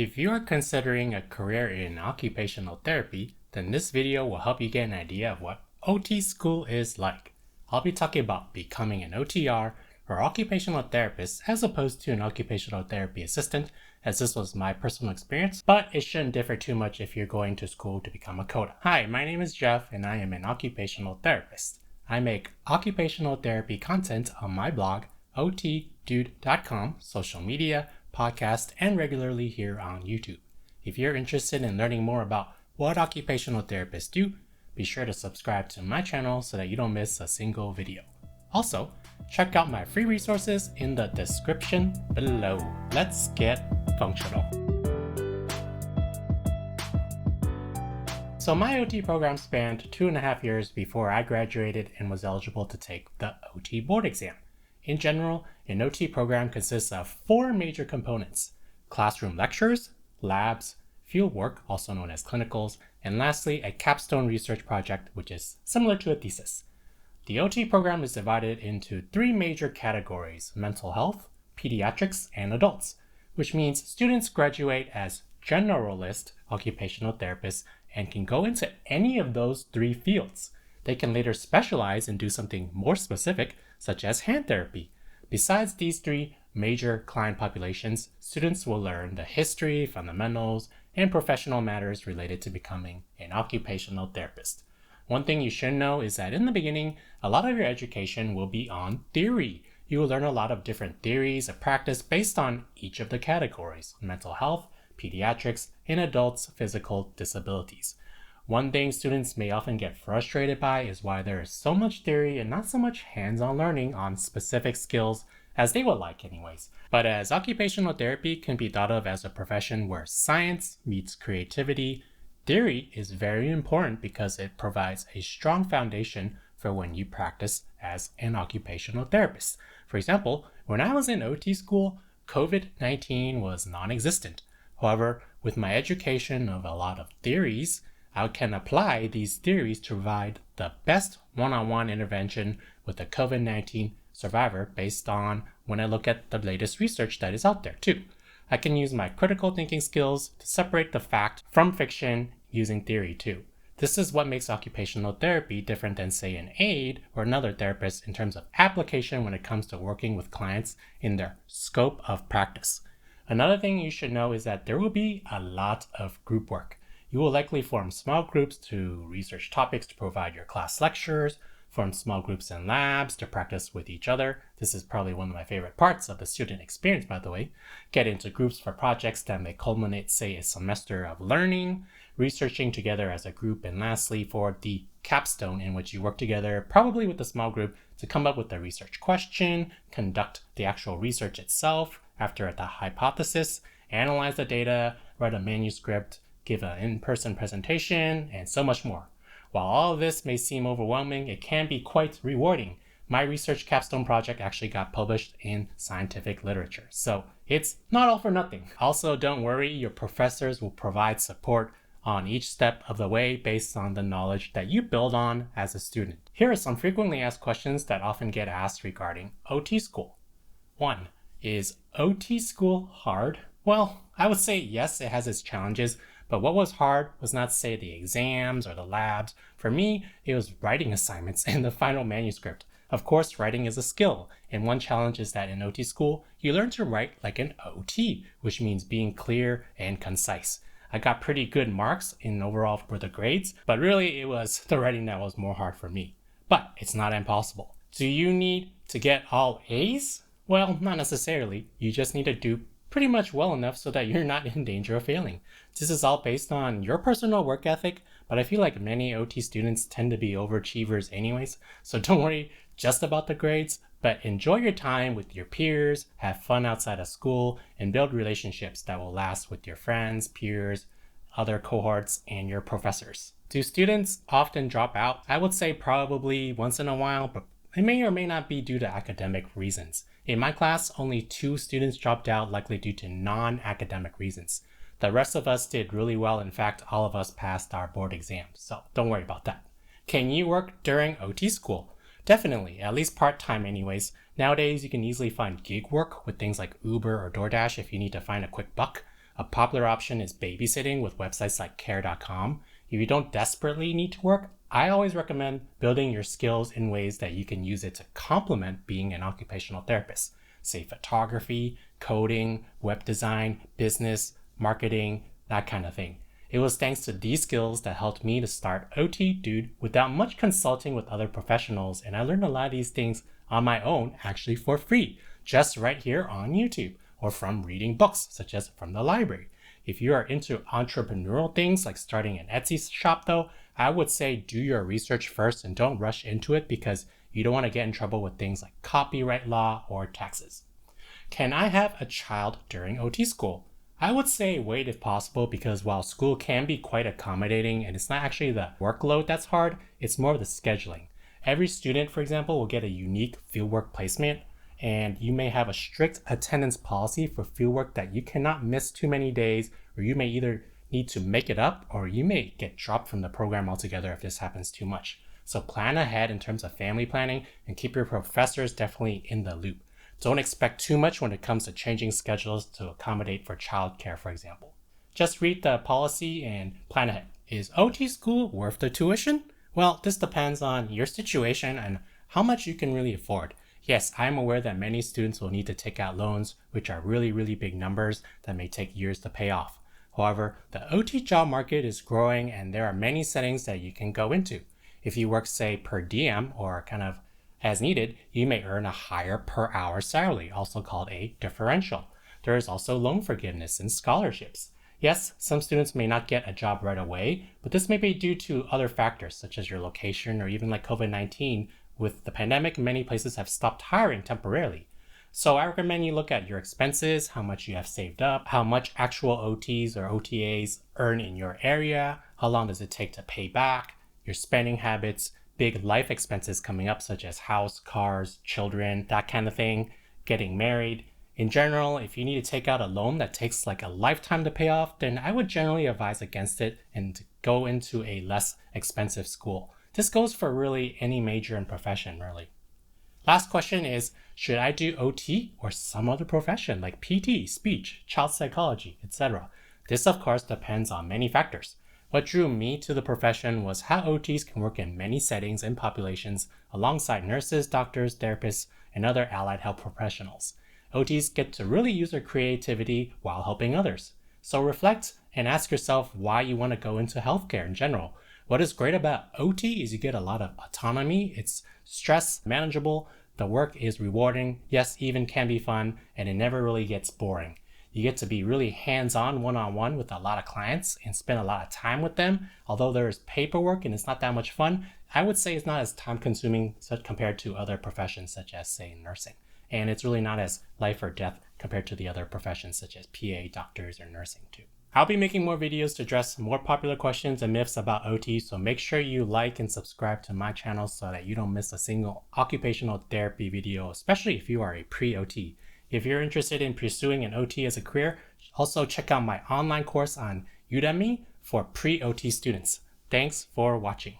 If you are considering a career in occupational therapy, then this video will help you get an idea of what OT school is like. I'll be talking about becoming an OTR or occupational therapist as opposed to an occupational therapy assistant, as this was my personal experience, but it shouldn't differ too much if you're going to school to become a COTA. Hi, my name is Jeff and I am an occupational therapist. I make occupational therapy content on my blog, ot.dude.com, social media, podcast, and regularly here on YouTube. If you're interested in learning more about what occupational therapists do, be sure to subscribe to my channel so that you don't miss a single video. Also, check out my free resources in the description below. Let's get functional. So my OT program spanned 2.5 years before I graduated and was eligible to take the OT board exam. In general, an OT program consists of 4 major components: classroom lectures, labs, field work, also known as clinicals, and lastly, a capstone research project, which is similar to a thesis. The OT program is divided into 3 major categories: mental health, pediatrics, and adults, which means students graduate as generalist occupational therapists and can go into any of those 3 fields. They can later specialize and do something more specific, such as hand therapy. Besides these 3 major client populations, students will learn the history, fundamentals, and professional matters related to becoming an occupational therapist. One thing you should know is that in the beginning, a lot of your education will be on theory. You will learn a lot of different theories of practice based on each of the categories: mental health, pediatrics, and adults' physical disabilities. One thing students may often get frustrated by is why there is so much theory and not so much hands-on learning on specific skills as they would like anyways. But as occupational therapy can be thought of as a profession where science meets creativity, theory is very important because it provides a strong foundation for when you practice as an occupational therapist. For example, when I was in OT school, COVID-19 was non-existent. However, with my education of a lot of theories, I can apply these theories to provide the best one-on-one intervention with a COVID-19 survivor based on when I look at the latest research that is out there too. I can use my critical thinking skills to separate the fact from fiction using theory too. This is what makes occupational therapy different than, say, an aide or another therapist in terms of application when it comes to working with clients in their scope of practice. Another thing you should know is that there will be a lot of group work. You will likely form small groups to research topics to provide your class lectures, form small groups in labs to practice with each other. This is probably one of my favorite parts of the student experience, by the way. Get into groups for projects that may culminate, say, a semester of learning, researching together as a group, and lastly, for the capstone in which you work together, probably with a small group, to come up with a research question, conduct the actual research itself after the hypothesis, analyze the data, write a manuscript, give an in-person presentation, and so much more. While all of this may seem overwhelming, it can be quite rewarding. My research capstone project actually got published in scientific literature, so it's not all for nothing. Also, don't worry, your professors will provide support on each step of the way based on the knowledge that you build on as a student. Here are some frequently asked questions that often get asked regarding OT school. 1. Is OT school hard? Well, I would say yes, it has its challenges, but what was hard was not, say, the exams or the labs. For me, it was writing assignments and the final manuscript. Of course, writing is a skill, and one challenge is that in OT school, you learn to write like an OT, which means being clear and concise. I got pretty good marks in overall for the grades, but really it was the writing that was more hard for me. But it's not impossible. Do you need to get all A's? Well, not necessarily. You just need to do pretty much well enough so that you're not in danger of failing. This is all based on your personal work ethic, but I feel like many OT students tend to be overachievers anyways, so don't worry just about the grades, but enjoy your time with your peers, have fun outside of school, and build relationships that will last with your friends, peers, other cohorts, and your professors. Do students often drop out? I would say probably once in a while, but it may or may not be due to academic reasons. In my class, only 2 students dropped out, likely due to non-academic reasons. The rest of us did really well. In fact, all of us passed our board exams, so don't worry about that. Can you work during OT school? Definitely, at least part-time anyways. Nowadays, you can easily find gig work with things like Uber or DoorDash if you need to find a quick buck. A popular option is babysitting with websites like care.com. If you don't desperately need to work, I always recommend building your skills in ways that you can use it to complement being an occupational therapist. Say photography, coding, web design, business, marketing, that kind of thing. It was thanks to these skills that helped me to start ot.dude without much consulting with other professionals, and I learned a lot of these things on my own, actually for free, just right here on YouTube, or from reading books, such as from the library. If you are into entrepreneurial things like starting an Etsy shop though, I would say do your research first and don't rush into it because you don't want to get in trouble with things like copyright law or taxes. Can I have a child during OT school? I would say wait if possible, because while school can be quite accommodating and it's not actually the workload that's hard, it's more of the scheduling. Every student, for example, will get a unique fieldwork placement, and you may have a strict attendance policy for fieldwork that you cannot miss too many days, or you may either need to make it up or you may get dropped from the program altogether if this happens too much. So plan ahead in terms of family planning and keep your professors definitely in the loop. Don't expect too much when it comes to changing schedules to accommodate for childcare, for example. Just read the policy and plan ahead. Is OT school worth the tuition? Well, this depends on your situation and how much you can really afford. Yes, I'm aware that many students will need to take out loans, which are really, really big numbers that may take years to pay off. However, the OT job market is growing and there are many settings that you can go into. If you work, say, per diem or kind of as needed, you may earn a higher per hour salary, also called a differential. There is also loan forgiveness and scholarships. Yes, some students may not get a job right away, but this may be due to other factors such as your location or even like COVID-19. With the pandemic, many places have stopped hiring temporarily. So I recommend you look at your expenses, how much you have saved up, how much actual OTs or OTAs earn in your area, how long does it take to pay back, your spending habits, big life expenses coming up such as house, cars, children, that kind of thing, getting married. In general, if you need to take out a loan that takes like a lifetime to pay off, then I would generally advise against it and go into a less expensive school. This goes for really any major and profession, really. Last question is, should I do OT or some other profession like PT, speech, child psychology, etc.? This of course depends on many factors. What drew me to the profession was how OTs can work in many settings and populations alongside nurses, doctors, therapists, and other allied health professionals. OTs get to really use their creativity while helping others. So reflect and ask yourself why you want to go into healthcare in general. What is great about OT is you get a lot of autonomy, it's stress manageable, the work is rewarding, yes, even can be fun, and it never really gets boring. You get to be really hands-on one-on-one with a lot of clients and spend a lot of time with them. Although there is paperwork and it's not that much fun, I would say it's not as time-consuming compared to other professions such as, say, nursing. And it's really not as life or death compared to the other professions such as PA, doctors, or nursing too. I'll be making more videos to address more popular questions and myths about OT, so make sure you like and subscribe to my channel so that you don't miss a single occupational therapy video, especially if you are a pre-OT. If you're interested in pursuing an OT as a career, also check out my online course on Udemy for pre-OT students. Thanks for watching.